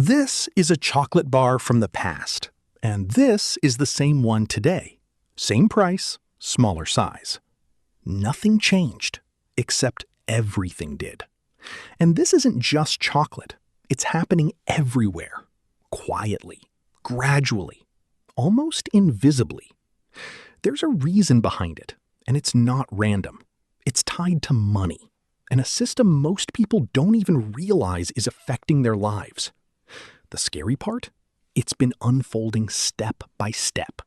This is a chocolate bar from the past, and this is the same one today. Same price, smaller size. Nothing changed, except everything did. And this isn't just chocolate. It's happening everywhere, quietly, gradually, almost invisibly. There's a reason behind it, and it's not random. It's tied to money, and a system most people don't even realize is affecting their lives. The scary part? It's been unfolding step by step.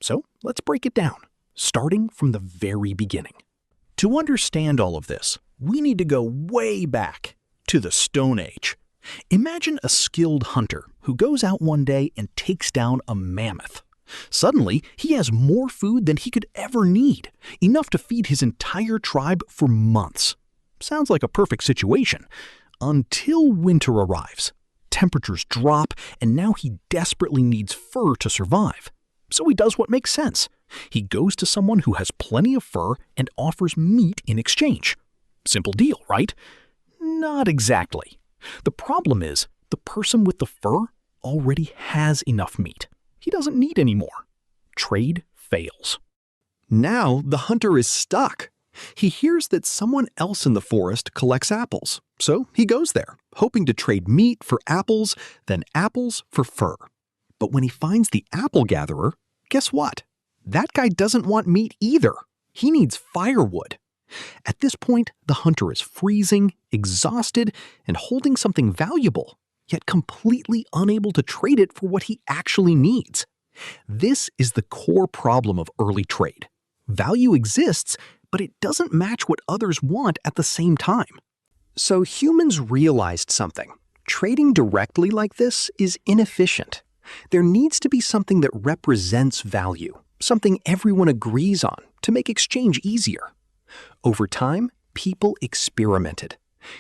So let's break it down, starting from the very beginning. To understand all of this, we need to go way back to the Stone Age. Imagine a skilled hunter who goes out one day and takes down a mammoth. Suddenly, he has more food than he could ever need, enough to feed his entire tribe for months. Sounds like a perfect situation, until winter arrives. Temperatures drop, and now he desperately needs fur to survive. So he does what makes sense. He goes to someone who has plenty of fur and offers meat in exchange. Simple deal, right? Not exactly. The problem is, the person with the fur already has enough meat. He doesn't need any more. Trade fails. Now the hunter is stuck. He hears that someone else in the forest collects apples, so he goes there, hoping to trade meat for apples, then apples for fur. But when he finds the apple gatherer, guess what? That guy doesn't want meat either. He needs firewood. At this point, the hunter is freezing, exhausted, and holding something valuable, yet completely unable to trade it for what he actually needs. This is the core problem of early trade. Value exists, but it doesn't match what others want at the same time. So humans realized something. Trading directly like this is inefficient. There needs to be something that represents value, something everyone agrees on to make exchange easier. Over time, people experimented.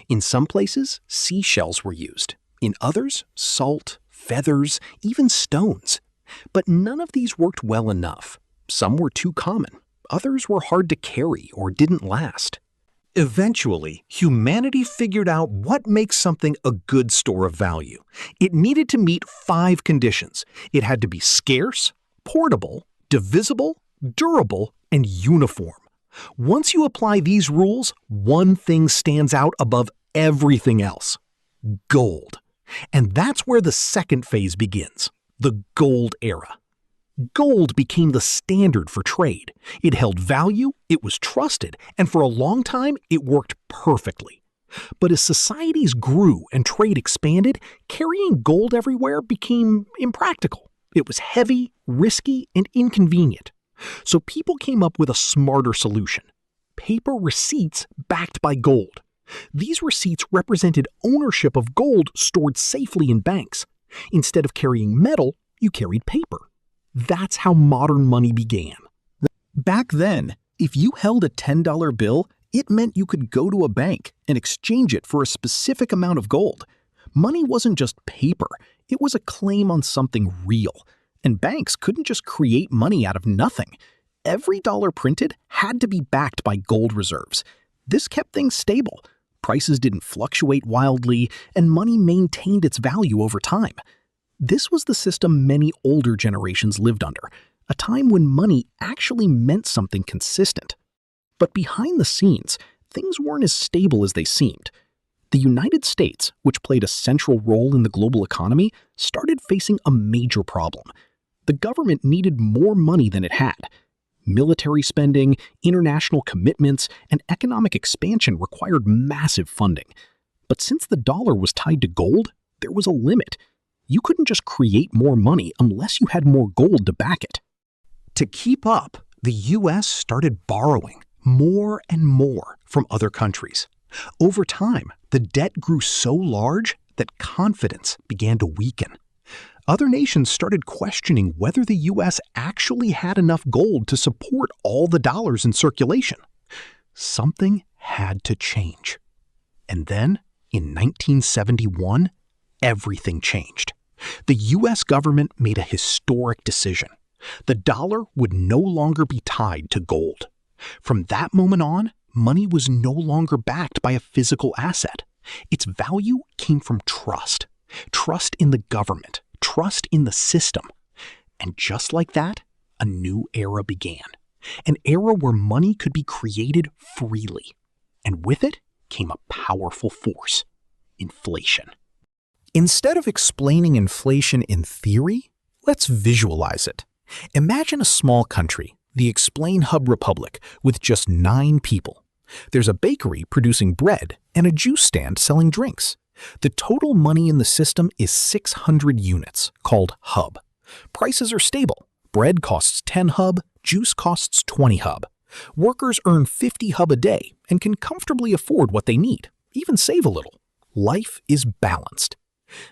In some places, seashells were used. In others, salt, feathers, even stones. But none of these worked well enough. Some were too common. Others were hard to carry or didn't last. Eventually, humanity figured out what makes something a good store of value. It needed to meet 5 conditions. It had to be scarce, portable, divisible, durable, and uniform. Once you apply these rules, one thing stands out above everything else: gold. And that's where the second phase begins, the gold era. Gold became the standard for trade. It held value, it was trusted, and for a long time, it worked perfectly. But as societies grew and trade expanded, carrying gold everywhere became impractical. It was heavy, risky, and inconvenient. So people came up with a smarter solution: paper receipts backed by gold. These receipts represented ownership of gold stored safely in banks. Instead of carrying metal, you carried paper. That's how modern money began. Back then, if you held a $10 bill, it meant you could go to a bank and exchange it for a specific amount of gold. Money wasn't just paper, it was a claim on something real. And banks couldn't just create money out of nothing. Every dollar printed had to be backed by gold reserves. This kept things stable. Prices didn't fluctuate wildly, and money maintained its value over time. This was the system many older generations lived under, a time when money actually meant something consistent. But behind the scenes, things weren't as stable as they seemed. The United States, which played a central role in the global economy, started facing a major problem. The government needed more money than it had. Military spending, international commitments, and economic expansion required massive funding. But since the dollar was tied to gold, there was a limit. You couldn't just create more money unless you had more gold to back it. To keep up, the U.S. started borrowing more and more from other countries. Over time, the debt grew so large that confidence began to weaken. Other nations started questioning whether the U.S. actually had enough gold to support all the dollars in circulation. Something had to change. And then, in 1971, everything changed. The U.S. government made a historic decision. The dollar would no longer be tied to gold. From that moment on, money was no longer backed by a physical asset. Its value came from trust. trust in the government, trust in the system. And just like that, a new era began. An era where money could be created freely. And with it came a powerful force: inflation. Instead of explaining inflation in theory, let's visualize it. Imagine a small country, the Explain Hub Republic, with just 9 people. There's a bakery producing bread and a juice stand selling drinks. The total money in the system is 600 units, called hub. Prices are stable. Bread costs 10 hub, juice costs 20 hub. Workers earn 50 hub a day and can comfortably afford what they need, even save a little. Life is balanced.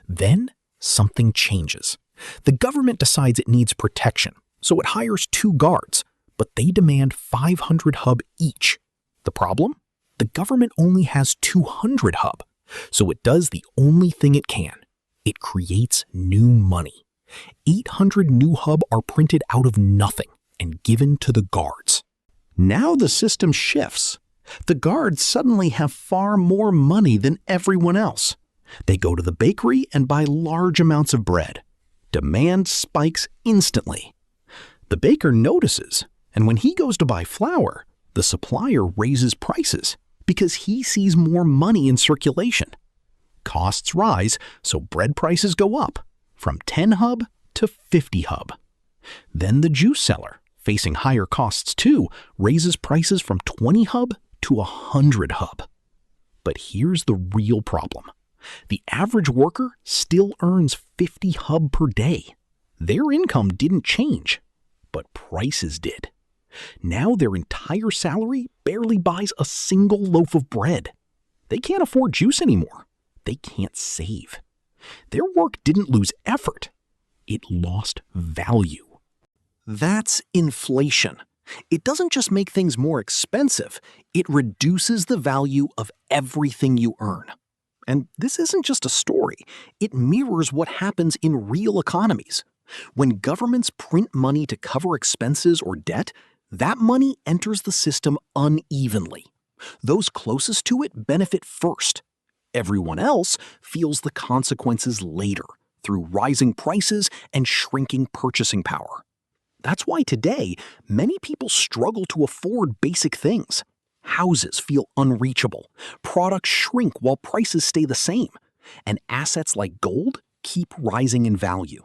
Then something changes. The government decides it needs protection, so it hires 2 guards, but they demand 500 hub each. The problem? The government only has 200 hub, so it does the only thing it can. It creates new money. 800 new hub are printed out of nothing and given to the guards. Now the system shifts. The guards suddenly have far more money than everyone else. They go to the bakery and buy large amounts of bread. Demand spikes instantly. The baker notices, and when he goes to buy flour, the supplier raises prices because he sees more money in circulation. Costs rise, so bread prices go up from 10 hub to 50 hub. Then the juice seller, facing higher costs too, raises prices from 20 hub to 100 hub. But here's the real problem. The average worker still earns 50 hub per day. Their income didn't change, but prices did. Now their entire salary barely buys a single loaf of bread. They can't afford juice anymore. They can't save. Their work didn't lose effort. It lost value. That's inflation. It doesn't just make things more expensive, it reduces the value of everything you earn. And this isn't just a story. It mirrors what happens in real economies. When governments print money to cover expenses or debt, that money enters the system unevenly. Those closest to it benefit first. Everyone else feels the consequences later, through rising prices and shrinking purchasing power. That's why today, many people struggle to afford basic things. Houses feel unreachable, products shrink while prices stay the same, and assets like gold keep rising in value.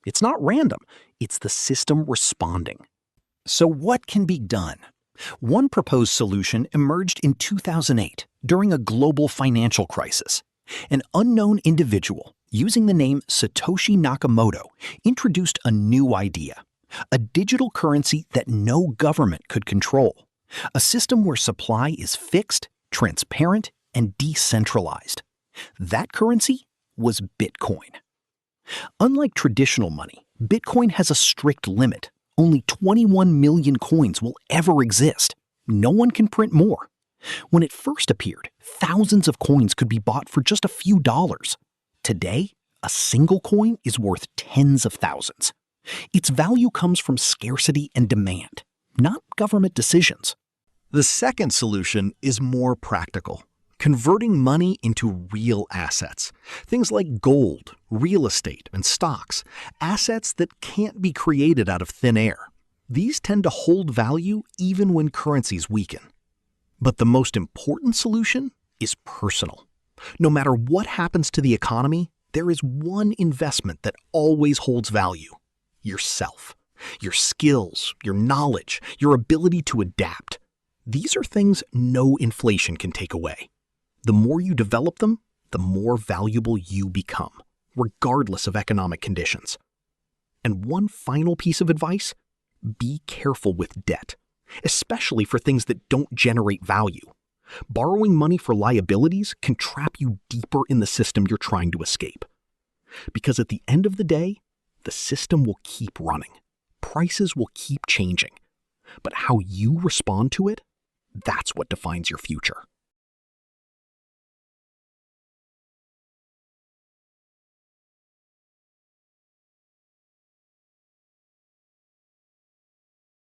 It's not random, it's the system responding. So what can be done? One proposed solution emerged in 2008 during a global financial crisis. An unknown individual, using the name Satoshi Nakamoto, introduced a new idea: a digital currency that no government could control. A system where supply is fixed, transparent, and decentralized. That currency was Bitcoin. Unlike traditional money, Bitcoin has a strict limit. Only 21 million coins will ever exist. No one can print more. When it first appeared, thousands of coins could be bought for just a few dollars. Today, a single coin is worth tens of thousands. Its value comes from scarcity and demand, not government decisions. The second solution is more practical: converting money into real assets. Things like gold, real estate, and stocks, assets that can't be created out of thin air. These tend to hold value even when currencies weaken. But the most important solution is personal. No matter what happens to the economy, there is one investment that always holds value: yourself. Your skills, your knowledge, your ability to adapt. These are things no inflation can take away. The more you develop them, the more valuable you become, regardless of economic conditions. And one final piece of advice: be careful with debt, especially for things that don't generate value. Borrowing money for liabilities can trap you deeper in the system you're trying to escape. Because at the end of the day, the system will keep running. Prices will keep changing. But how you respond to it, that's what defines your future.